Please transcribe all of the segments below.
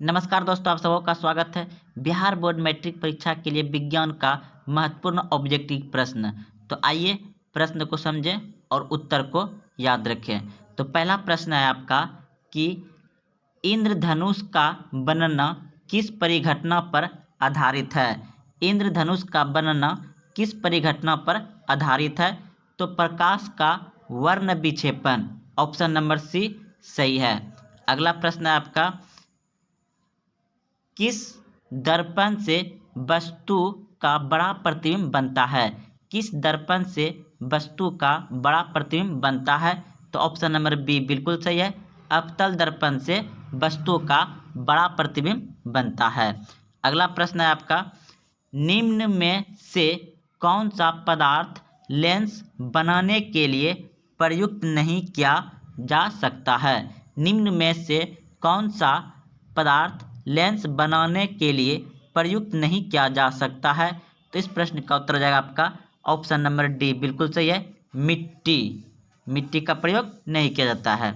नमस्कार दोस्तों, आप सबों का स्वागत है। बिहार बोर्ड मैट्रिक परीक्षा के लिए विज्ञान का महत्वपूर्ण ऑब्जेक्टिव प्रश्न। तो आइए प्रश्न को समझें और उत्तर को याद रखें। तो पहला प्रश्न है आपका कि इंद्रधनुष का बनना किस परिघटना पर आधारित है। इंद्रधनुष का बनना किस परिघटना पर आधारित है? तो प्रकाश का वर्ण विक्षेपण, ऑप्शन नंबर सी सही है। अगला प्रश्न है आपका, किस दर्पण से वस्तु का बड़ा प्रतिबिंब बनता है? किस दर्पण से वस्तु का बड़ा प्रतिबिंब बनता है? तो ऑप्शन नंबर बी बिल्कुल सही है। अवतल दर्पण से वस्तु का बड़ा प्रतिबिंब बनता है। अगला प्रश्न है आपका, निम्न में से कौन सा पदार्थ लेंस बनाने के लिए प्रयुक्त नहीं किया जा सकता है? निम्न में से कौन सा पदार्थ लेंस बनाने के लिए प्रयुक्त नहीं किया जा सकता है? तो इस प्रश्न का उत्तर हो जाएगा आपका ऑप्शन नंबर डी बिल्कुल सही है। मिट्टी का प्रयोग नहीं किया जाता है।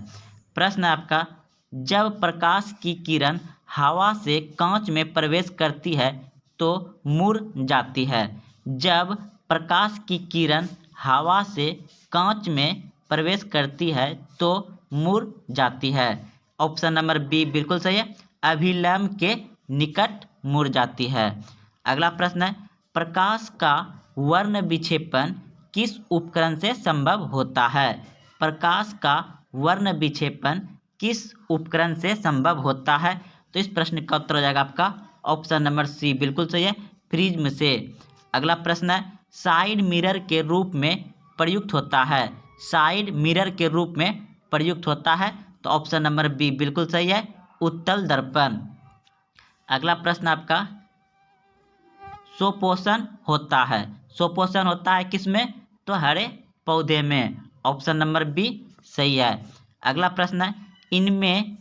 प्रश्न है आपका, जब प्रकाश की किरण हवा से कांच में प्रवेश करती है तो मुड़ जाती है। जब प्रकाश की किरण हवा से कांच में प्रवेश करती है तो मुड़ जाती है। ऑप्शन नंबर बी बिल्कुल सही है। अभिलंब के निकट मुड़ जाती है। अगला प्रश्न है, प्रकाश का वर्ण विक्षेपण किस उपकरण से संभव होता है? प्रकाश का वर्ण विक्षेपण किस उपकरण से संभव होता है? तो इस प्रश्न का उत्तर हो जाएगा आपका ऑप्शन नंबर सी बिल्कुल सही है, प्रिज्म से। अगला प्रश्न है, साइड मिरर के रूप में प्रयुक्त होता है। साइड मिरर के रूप में प्रयुक्त होता है। तो ऑप्शन नंबर बी बिल्कुल सही है, उत्तल दर्पण। अगला प्रश्न आपका, स्वपोषण होता है। स्वपोषण होता है किसमें? तो हरे पौधे में। ऑप्शन नंबर बी सही है। अगला प्रश्न है, इनमें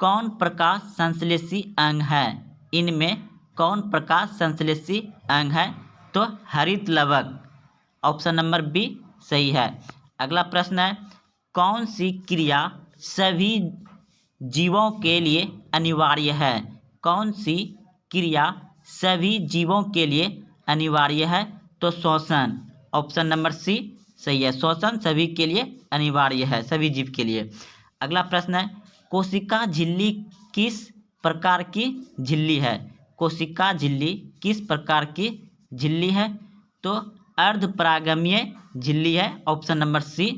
कौन प्रकाश संश्लेषी अंग है? इनमें कौन प्रकाश संश्लेषी अंग है? तो हरित लवक। ऑप्शन नंबर बी सही है। अगला प्रश्न है, कौन सी क्रिया सभी जीवों के लिए अनिवार्य है? कौन सी क्रिया सभी जीवों के लिए अनिवार्य है? तो श्वसन। ऑप्शन नंबर सी सही है, श्वसन सभी के लिए अनिवार्य है, सभी जीव के लिए। अगला प्रश्न है, कोशिका झिल्ली किस प्रकार की झिल्ली है? कोशिका झिल्ली किस प्रकार की झिल्ली है? तो अर्धपरागमीय झिल्ली है। ऑप्शन नंबर सी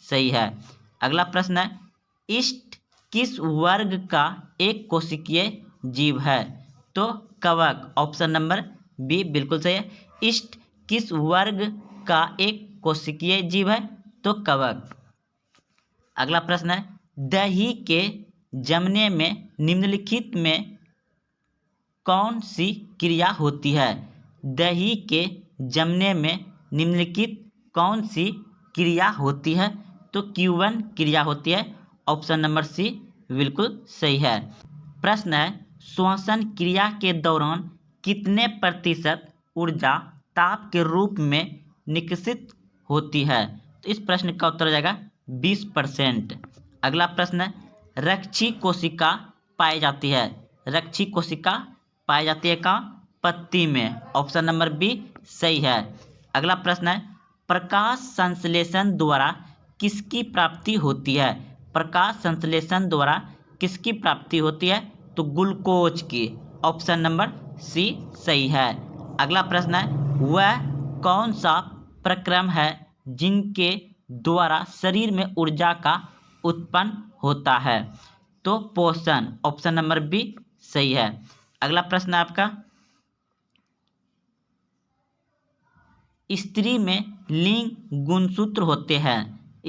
सही है। अगला प्रश्न है, इष्ट किस वर्ग का एक कोशिकीय जीव है? तो कवक। ऑप्शन नंबर बी बिल्कुल सही है। इष्ट किस वर्ग का एक कोशिकीय जीव है? तो कवक। अगला प्रश्न है, दही के जमने में निम्नलिखित में कौन सी क्रिया होती है? दही के जमने में निम्नलिखित कौन सी क्रिया होती है? तो Q1 क्रिया होती है। ऑप्शन नंबर सी बिल्कुल सही है। प्रश्न है, श्वसन क्रिया के दौरान कितने प्रतिशत ऊर्जा ताप के रूप में निष्कासित होती है? तो इस प्रश्न का उत्तर हो जाएगा 20%। अगला प्रश्न है, रक्षी कोशिका पाई जाती है। रक्षी कोशिका पाई जाती है कहाँ? पत्ती में। ऑप्शन नंबर बी सही है। अगला प्रश्न है, प्रकाश संश्लेषण द्वारा किसकी प्राप्ति होती है? प्रकाश संश्लेषण द्वारा किसकी प्राप्ति होती है? तो ग्लूकोज की। ऑप्शन नंबर सी सही है। अगला प्रश्न है, वह कौन सा प्रक्रम है जिनके द्वारा शरीर में ऊर्जा का उत्पन्न होता है? तो पोषण। ऑप्शन नंबर बी सही है। अगला प्रश्न है आपका, स्त्री में लिंग गुणसूत्र होते हैं।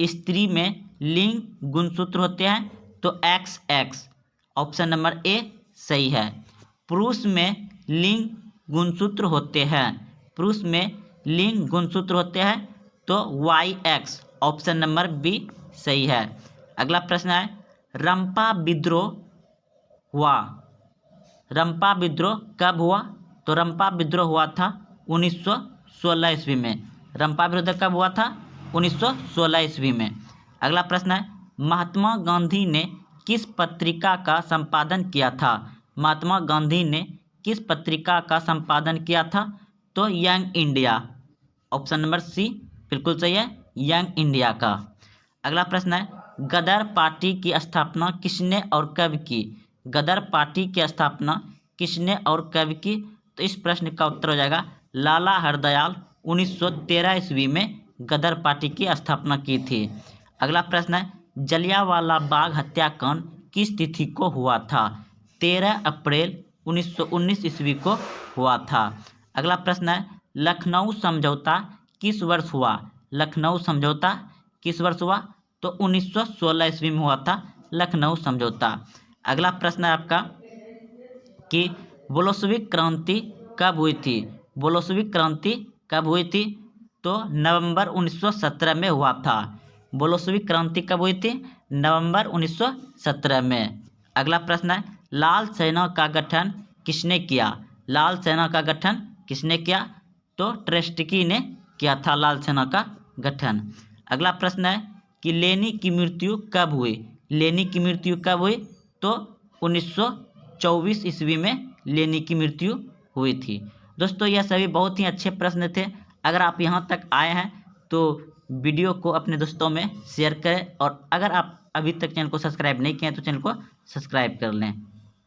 स्त्री में लिंग गुणसूत्र होते हैं। तो XX। ऑप्शन नंबर ए सही है। पुरुष में लिंग गुणसूत्र होते हैं। पुरुष में लिंग गुणसूत्र होते हैं। तो YX। ऑप्शन नंबर बी सही है। अगला प्रश्न है, रंपा विद्रोह हुआ। रंपा विद्रोह कब हुआ? तो रंपा विद्रोह हुआ था 1916 ईस्वी में। रंपा विद्रोह कब हुआ था? 1916 ईस्वी में। अगला प्रश्न है, महात्मा गांधी ने किस पत्रिका का संपादन किया था? महात्मा गांधी ने किस पत्रिका का संपादन किया था? तो young India, option number C बिल्कुल सही है, यंग इंडिया का। अगला प्रश्न है, गदर पार्टी की स्थापना किसने और कब की? गदर पार्टी की स्थापना किसने और कब की? तो इस प्रश्न का उत्तर हो जाएगा लाला हरदयाल 1913 ईस्वी में गदर पार्टी की स्थापना की थी। अगला प्रश्न है, जलियांवाला बाग हत्याकांड किस तिथि को हुआ था? 13 अप्रैल 1919 ईस्वी को हुआ था। अगला प्रश्न है, लखनऊ समझौता किस वर्ष हुआ? लखनऊ समझौता किस वर्ष हुआ? तो 1916 ईस्वी में हुआ था लखनऊ समझौता। अगला प्रश्न है आपका कि बोल्शेविक क्रांति कब हुई थी? बोल्शेविक क्रांति कब हुई थी? तो नवंबर 1917 में हुआ था। बोल्शेविक क्रांति कब हुई थी? नवंबर 1917 में। अगला प्रश्न है, लाल सेना का गठन किसने किया? लाल सेना का गठन किसने किया? तो ट्रोत्स्की ने किया था लाल सेना का गठन। अगला प्रश्न है कि लेनी की मृत्यु कब हुई? लेनी की मृत्यु कब हुई? तो 1924 ईस्वी में लेनी की मृत्यु हुई थी। दोस्तों यह सभी बहुत ही अच्छे प्रश्न थे। अगर आप यहाँ तक आए हैं तो वीडियो को अपने दोस्तों में शेयर करें, और अगर आप अभी तक चैनल को सब्सक्राइब नहीं किए हैं तो चैनल को सब्सक्राइब कर लें।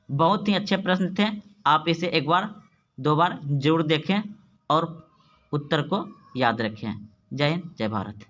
बहुत ही अच्छे प्रश्न थे, आप इसे एक बार दो बार जरूर देखें और उत्तर को याद रखें। जय हिंद, जय भारत।